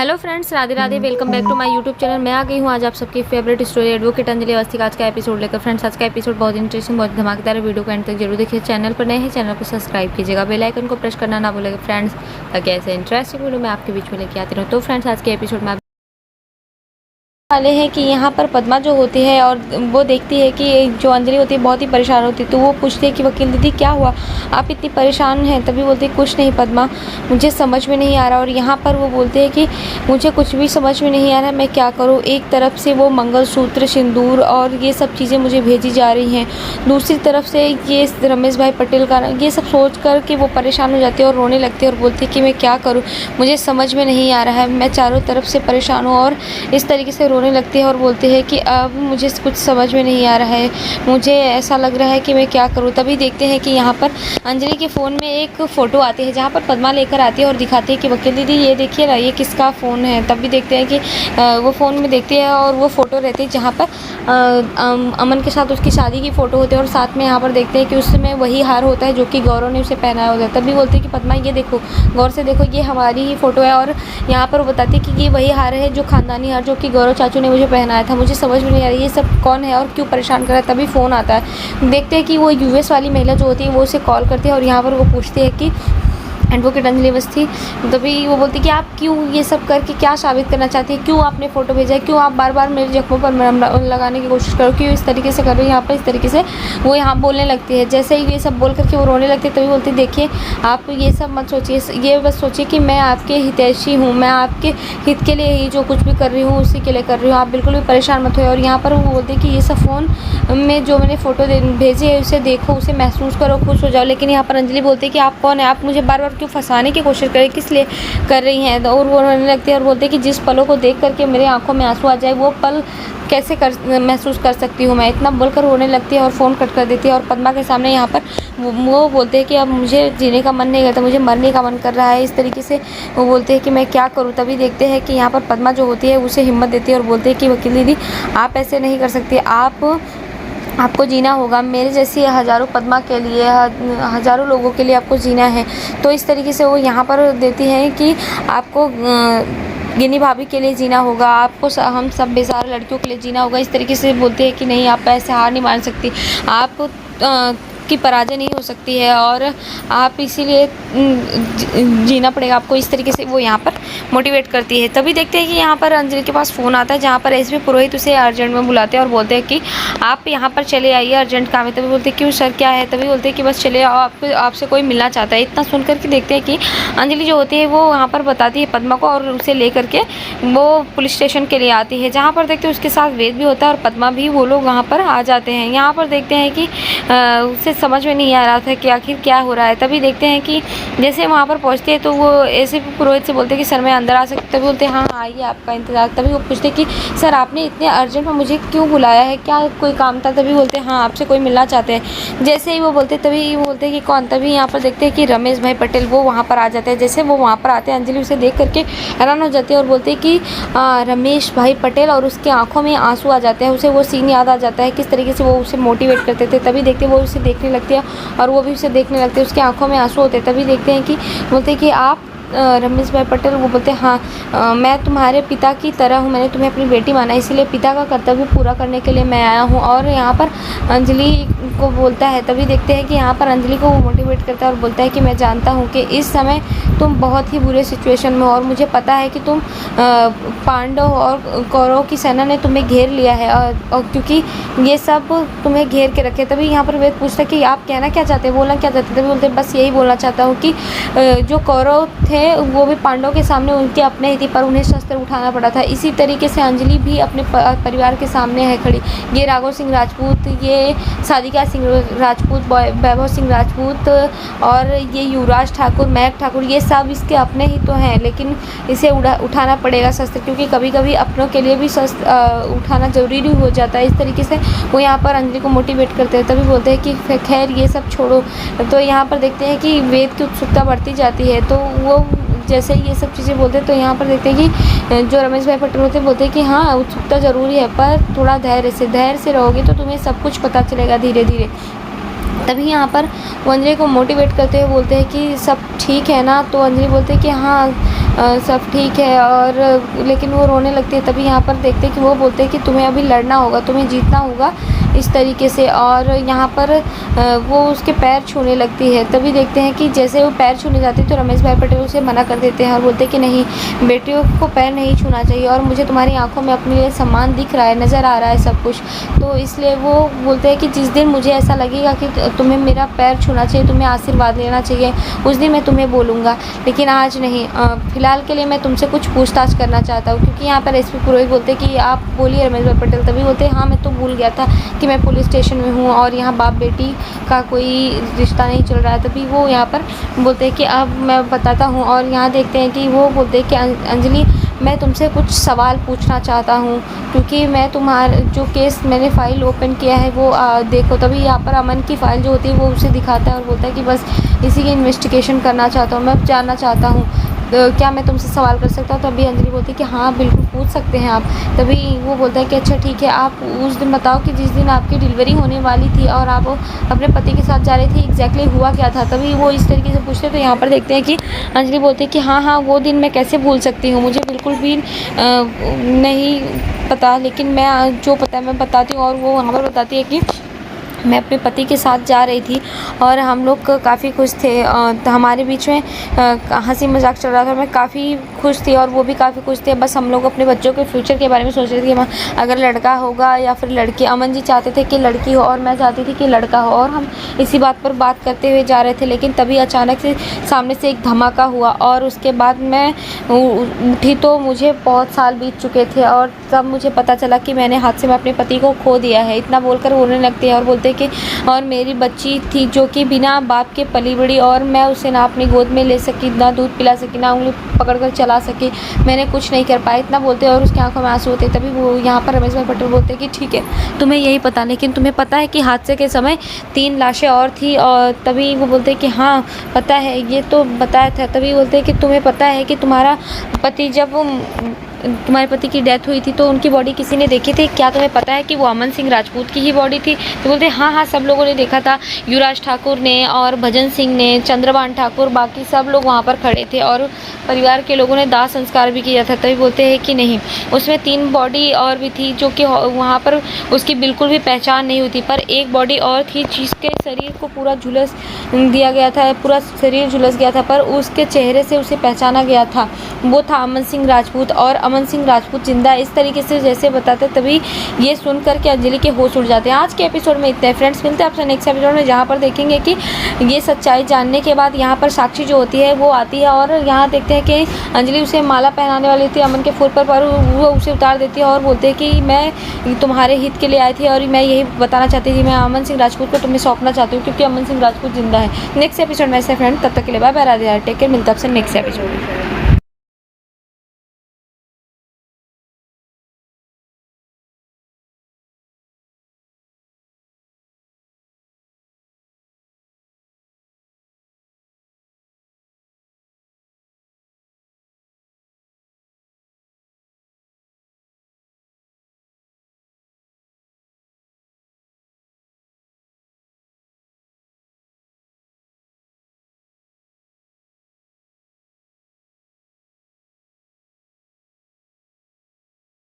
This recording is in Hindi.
Hello friends, Radhe Radhe. Welcome back to my YouTube channel. मैं आ गई हूँ आज आप सबकी favourite story advocate Anjali Awasthi का आज का एपिसोड लेकर। फ्रेंड्स, आज का एपिसोड बहुत इंटरेस्टिंग, बहुत धमाकेदार है। वीडियो को एंड तक जरूर देखिए। चैनल पर नए हैं, चैनल को सब्सक्राइब कीजिएगा, बेल आइकन को प्रेस करना ना भूलिएगा फ्रेंड्स, ताकि ऐसे इंटरेस्टिंग वीडियो मैं आपके बीच में लेके आती रहूँ। तो फ्रेंड्स, आज के एपिसोड में वाले हैं कि यहाँ पर पद्मा जो होती है और वो देखती है कि जो अंजलि होती है बहुत ही परेशान होती है। तो वो पूछती है कि वकील दीदी क्या हुआ, आप इतनी परेशान हैं। तभी बोलती है कुछ नहीं पद्मा, मुझे समझ में नहीं आ रहा। और यहाँ पर वो बोलते हैं कि मुझे कुछ भी समझ में नहीं आ रहा, मैं क्या करूँ। एक तरफ से वो मंगलसूत्र, सिंदूर और ये सब चीज़ें मुझे भेजी जा रही हैं, दूसरी तरफ से ये रमेश भाई पटेल का, ये सब सोच कर के वो परेशान हो जाती है और रोने लगती है और बोलती है कि मैं क्या करूँ, मुझे समझ में नहीं आ रहा है, मैं चारों तरफ से परेशान हूँ। और इस तरीके से रोने लगती है और बोलती है कि अब मुझे कुछ समझ में नहीं आ रहा है, मुझे ऐसा लग रहा है कि मैं क्या करूं। तभी देखते हैं कि यहाँ पर अंजलि के फ़ोन में एक फ़ोटो आती है, जहाँ पर पद्मा लेकर आती है और दिखाती है कि वकील दीदी ये देखिए ना, ये किसका फ़ोन है। तब भी देखते हैं कि वो फ़ोन में देखती है और वो फ़ोटो रहती है जहाँ पर अमन के साथ उसकी शादी की फ़ोटो होती है। और साथ में यहाँ पर देखते हैं कि उसमें वही हार होता है जो कि गौरव ने उसे पहनाया होता है। तभी बोलती है कि पद्मा ये देखो, गौर से देखो, ये हमारी ही फ़ोटो है। और यहाँ पर वो बताती है कि ये वही हार है जो ख़ानदानी हार जो कि गौरव चाचू ने मुझे पहनाया था। मुझे समझ में नहीं आ रही ये सब कौन है और क्यों परेशान कर रहा है। तभी फ़ोन आता है, देखते हैं कि वो यूएस वाली महिला जो होती है वो उसे कॉल करती है और यहाँ पर वो पूछती है कि एडवोकेट अंजलि अवस्थी। तभी वो बोलती है कि आप क्यों ये सब करके क्या साबित करना चाहती है, क्यों आपने फ़ोटो भेजा है, क्यों आप बार बार मेरे जख्मों पर मरहम लगाने की कोशिश करो, क्यों इस तरीके से कर रही है। यहाँ पर इस तरीके से वो यहाँ बोलने लगती है। जैसे ही ये सब बोल करके वो रोने लगती है, तभी बोलती है देखिए आप ये सब मत सोचिए, ये बस सोचिए कि मैं आपके हितैषी हूँ, मैं आपके हित के लिए ही जो कुछ भी कर रही हूँ उसी के लिए कर रही हूँ, आप बिल्कुल भी परेशान मत हो। और यहाँ पर वो बोलती है कि ये सब फ़ोन में जो मैंने फ़ोटो भेजी है उसे देखो, उसे महसूस करो, खुश हो जाओ। लेकिन यहाँ पर अंजलि बोलती है कि आप कौन है, आप मुझे बार बार क्यों फंसाने की कोशिश करें, किस लिए कर रही हैं। और वो रोने लगती है और बोलते हैं कि जिस पलों को देख करके मेरे आंखों में आंसू आ जाए वो पल कैसे महसूस कर सकती हूँ मैं। इतना बोलकर रोने लगती है और फ़ोन कट कर देती है। और पद्मा के सामने यहाँ पर वो बोलते हैं कि अब मुझे जीने का मन नहीं करता, मुझे मरने का मन कर रहा है। इस तरीके से वो बोलते हैं कि मैं क्या करूँ। तभी देखते हैं कि यहाँ पर पद्मा जो होती है उसे हिम्मत देती है और बोलते हैं कि वकील दीदी आप ऐसे नहीं कर सकती, आपको जीना होगा, मेरे जैसी हज़ारों पद्मा के लिए, हज़ारों लोगों के लिए आपको जीना है। तो इस तरीके से वो यहाँ पर देती हैं कि आपको गिनी भाभी के लिए जीना होगा, आपको हम सब बेजार लड़कियों के लिए जीना होगा। इस तरीके से बोलते हैं कि नहीं, आप ऐसे हार नहीं मान सकती, आप की पराजय नहीं हो सकती है और आप इसीलिए जीना पड़ेगा आपको। इस तरीके से वो यहाँ पर मोटिवेट करती है। तभी देखते हैं कि यहाँ पर अंजलि के पास फ़ोन आता है, जहाँ पर एसपी पुरोहित उसे अर्जेंट में बुलाते हैं और बोलते हैं कि आप यहाँ पर चले आइए, अर्जेंट काम है। तभी बोलते हैं क्यों सर, क्या है। तभी बोलते हैं कि बस चले आओ, आपसे कोई मिलना चाहता है। इतना सुन करके देखते हैं कि अंजलि जो होती है वो वहाँ पर बताती है पद्मा को और उसे ले करके वो पुलिस स्टेशन के लिए आती है, जहाँ पर देखते हैं उसके साथ वेद भी होता है और पद्मा भी, वो लोग वहाँ पर आ जाते हैं। यहाँ पर देखते हैं कि उसे समझ में नहीं आ रहा था कि आखिर क्या हो रहा है। तभी देखते हैं कि जैसे वहाँ पर पहुँचते हैं तो वो ऐसे पुरोहित से बोलते हैं कि सर मैं अंदर आ सकती। तभी बोलते हैं हाँ आइए, आपका इंतज़ार। तभी वो पूछते हैं कि सर आपने इतने अर्जेंट में मुझे क्यों बुलाया है, क्या कोई काम था। तभी बोलते हैं हाँ आपसे कोई मिलना चाहते हैं। जैसे ही वो बोलते तभी वो बोलते हैं कि कौन। तभी यहाँ पर देखते हैं कि रमेश भाई पटेल वो वहाँ पर आ जाते हैं। जैसे वो वहाँ पर आते हैं अंजलि उसे देख करके हैरान हो जाती है और बोलते हैं कि रमेश भाई पटेल, और उसकी आंखों में आंसू आ जाते हैं। उसे वो सीन याद आ जाता है किस तरीके से वो उसे मोटिवेट करते थे। तभी देखते वो उसे देखने लगती है और वो भी उसे देखने लगते हैं, उसकी आंखों में आंसू होते हैं। तभी देखते हैं कि बोलते हैं कि आप रमेश भाई पटेल, वो बोलते हैं हाँ मैं तुम्हारे पिता की तरह हूँ, मैंने तुम्हें अपनी बेटी माना, इसीलिए पिता का कर्तव्य पूरा करने के लिए मैं आया हूँ। और यहाँ पर अंजलि को बोलता है। तभी देखते हैं कि यहाँ पर अंजलि को वो मोटिवेट करता है और बोलता है कि मैं जानता हूँ कि इस समय तुम बहुत ही बुरे सिचुएशन में हो और मुझे पता है कि तुम पांडव और कौरव की सेना ने तुम्हें घेर लिया है और क्योंकि ये सब तुम्हें घेर के रखे। तभी यहाँ पर वेद पूछता है कि आप कहना क्या चाहते हैं, बोलना क्या चाहते हैं। तभी बोलते हैं बस यही बोलना चाहता हूँ कि जो कौरव थे वो भी पांडवों के सामने उनके अपने ही थी, पर उन्हें शस्त्र उठाना पड़ा था। इसी तरीके से अंजलि भी अपने परिवार के सामने है खड़ी। ये राघव सिंह राजपूत, ये साधिका सिंह राजपूत, वैभव सिंह राजपूत और ये युवराज ठाकुर, महक ठाकुर, ये सब इसके अपने ही तो हैं, लेकिन इसे उठाना पड़ेगा शस्त्र, क्योंकि कभी कभी अपनों के लिए भी शस्त्र उठाना ज़रूरी हो जाता है। इस तरीके से वो यहाँ पर अंजलि को मोटिवेट करते हैं। तभी बोलते हैं कि खैर ये सब छोड़ो। तो यहाँ पर देखते हैं कि वेद की उत्सुकता बढ़ती जाती है। तो वो जैसे ये सब चीज़ें बोलते हैं तो यहाँ पर देखते हैं कि जो रमेश भाई पटेल होते हैं बोलते हैं कि हाँ उत्सुकता ज़रूरी है, पर थोड़ा धैर्य से रहोगे तो तुम्हें सब कुछ पता चलेगा धीरे धीरे। तभी यहाँ पर वो अंजलि को मोटिवेट करते हुए बोलते हैं कि सब ठीक है ना। तो अंजलि बोलते हैं कि हाँ सब ठीक है। और लेकिन वो रोने लगती है। तभी यहाँ पर देखते हैं कि वो बोलते हैं कि तुम्हें अभी लड़ना होगा, तुम्हें जीतना होगा इस तरीके से। और यहाँ पर वो उसके पैर छूने लगती है। तभी देखते हैं कि जैसे वो पैर छूने जाती है तो रमेश भाई पटेल उसे मना कर देते हैं और बोलते हैं कि नहीं, बेटियों को पैर नहीं छूना चाहिए और मुझे तुम्हारी आंखों में अपने लिए सम्मान दिख रहा है, नज़र आ रहा है सब कुछ। तो इसलिए वो बोलते हैं कि जिस दिन मुझे ऐसा लगेगा कि तुम्हें मेरा पैर छूना चाहिए, तुम्हें आशीर्वाद लेना चाहिए, उस दिन मैं तुम्हें बोलूँगा, लेकिन आज नहीं। फ़िलहाल के लिए मैं तुमसे कुछ पूछताछ करना चाहता हूँ। क्योंकि यहाँ पर एसपी पुरोहित बोलते हैं कि आप बोलिए रमेश भाई पटेल। तभी बोलते हैं हाँ, मैं तो भूल गया था कि मैं पुलिस स्टेशन में हूँ और यहाँ बाप बेटी का कोई रिश्ता नहीं चल रहा है। तभी वो यहाँ पर बोलते हैं कि अब मैं बताता हूँ। और यहाँ देखते हैं कि वो बोलते हैं कि अंजलि, मैं तुमसे कुछ सवाल पूछना चाहता हूँ, क्योंकि मैं तुम्हारे जो केस मैंने फ़ाइल ओपन किया है वो देखो। तभी यहाँ पर अमन की फ़ाइल जो होती है वो उसे दिखाता है और बोलता है कि बस इसी की इन्वेस्टिगेशन करना चाहता हूँ, मैं जानना चाहता हूँ, क्या मैं तुमसे सवाल कर सकता हूँ। तभी अंजलि बोलती है कि हाँ बिल्कुल पूछ सकते हैं आप। तभी वो बोलता है कि अच्छा ठीक है, आप उस दिन बताओ कि जिस दिन आपकी डिलीवरी होने वाली थी और आप अपने पति के साथ जा रही थी, एग्जैक्टली हुआ क्या था। तभी वो इस तरीके से पूछते हैं। तो यहाँ पर देखते हैं कि अंजलि बोलती है कि हाँ वो दिन मैं कैसे भूल सकती हूँ, मुझे बिल्कुल भी नहीं पता, लेकिन मैं जो पता है मैं बताती हूँ। और वो वहाँ पर बताती है कि मैं अपने पति के साथ जा रही थी और हम लोग काफ़ी खुश थे। तो हमारे बीच में हंसी मजाक चल रहा था, मैं काफ़ी खुश थी और वो भी काफ़ी खुश थे। बस हम लोग अपने बच्चों के फ्यूचर के बारे में सोच रहे थे कि अगर लड़का होगा या फिर लड़की। अमन जी चाहते थे कि लड़की हो और मैं चाहती थी कि लड़का हो, और हम इसी बात पर बात करते हुए जा रहे थे। लेकिन तभी अचानक से सामने से एक धमाका हुआ और उसके बाद मैं उठी तो मुझे बहुत साल बीत चुके थे और तब मुझे पता चला कि मैंने हादसे में अपने पति को खो दिया है। इतना बोलकर रोने लगती है और बोलते कि और मेरी बच्ची थी जो कि बिना बाप के पली बड़ी, और मैं उसे ना अपनी गोद में ले सकी, ना दूध पिला सकी, ना उंगली पकड़कर चला सकी, मैंने कुछ नहीं कर पाया। इतना बोलते और उसकी आंखों में आंसू होते। तभी वो यहाँ पर रमेश भाई पटेल बोलते कि ठीक है, तुम्हें यही पता, लेकिन तुम्हें पता है कि हादसे के समय 3 लाशें और थी। और तभी वो बोलते कि हाँ पता है, ये तो बताया था। तभी बोलते कि तुम्हें पता है कि तुम्हारा पति जब तुम्हारे पति की डेथ हुई थी तो उनकी बॉडी किसी ने देखी थी, क्या तुम्हें पता है कि वो अमन सिंह राजपूत की ही बॉडी थी। तो बोलते हाँ सब लोगों ने देखा था, युवराज ठाकुर ने और भजन सिंह ने, चंद्रभान ठाकुर, बाकी सब लोग वहाँ पर खड़े थे और परिवार के लोगों ने दाह संस्कार भी किया था। तभी बोलते हैं कि नहीं, उसमें 3 बॉडी और भी थी जो कि वहाँ पर उसकी बिल्कुल भी पहचान नहीं हुई थी, पर एक बॉडी और थी जिसके शरीर को पूरा झुलस दिया गया था, पूरा शरीर झुलस गया था, पर उसके चेहरे से उसे पहचाना गया था। वो था अमन सिंह राजपूत और अमन सिंह राजपूत जिंदा। इस तरीके से जैसे बताते तभी ये सुनकर के अंजलि के होश उड़ जाते हैं। आज के एपिसोड में इतना है फ्रेंड्स, मिलते हैं आपसे नेक्स्ट एपिसोड में, जहाँ पर देखेंगे कि ये सच्चाई जानने के बाद यहाँ पर साक्षी जो होती है वो आती है और यहाँ देखते हैं कि अंजलि उसे माला पहनाने वाली थी अमन के फूल पर वो उसे उतार देती है और बोलते हैं कि मैं तुम्हारे हित के लिए आई थी और मैं यही बताना चाहती थी, मैं अमन सिंह राजपूत को तुम्हें सौंपना चाहती हूँ क्योंकि अमन सिंह राजपूत जिंदा है। नेक्स्ट एपिसोड में ऐसे फ्रेंड, तब तक के लिए bye bye, Radhe Radhe, take care, मिलता है आपसे नेक्स्ट एपिसोड में।